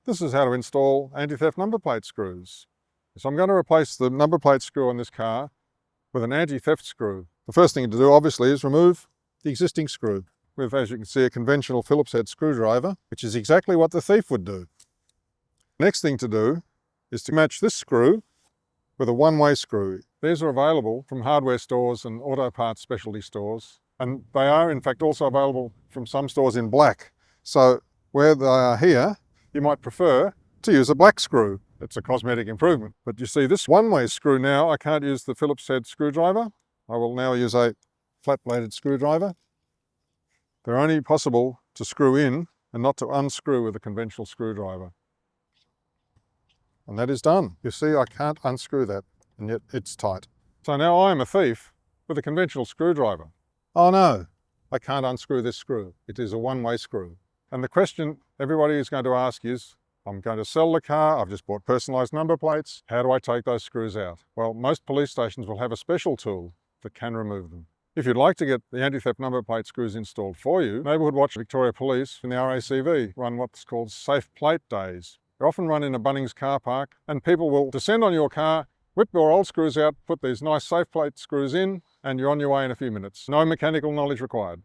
This is how to install anti-theft number plate screws. So I'm going to replace the number plate screw on this car with an anti-theft screw. The first thing to do obviously is remove the existing screw with, as you can see, a conventional Phillips head screwdriver, which is exactly what the thief would do. Next thing to do is to match this screw with a one-way screw. These are available from hardware stores and auto parts specialty stores, and they are in fact also available from some stores in black. So where they are here, you might prefer to use a black screw. It's a cosmetic improvement. But you see this one-way screw now, I can't use the Phillips head screwdriver. I will now use a flat-bladed screwdriver. They're only possible to screw in and not to unscrew with a conventional screwdriver. And that is done. You see, I can't unscrew that, and yet it's tight. So now I'm a thief with a conventional screwdriver. Oh no, I can't unscrew this screw. It is a one-way screw. And the question everybody is going to ask is, I'm going to sell the car, I've just bought personalised number plates, how do I take those screws out? Well, most police stations will have a special tool that can remove them. If you'd like to get the anti-theft number plate screws installed for you, Neighbourhood Watch Victoria Police and the RACV run what's called Safe Plate Days. They're often run in a Bunnings car park, and people will descend on your car, whip your old screws out, put these nice safe plate screws in, and you're on your way in a few minutes. No mechanical knowledge required.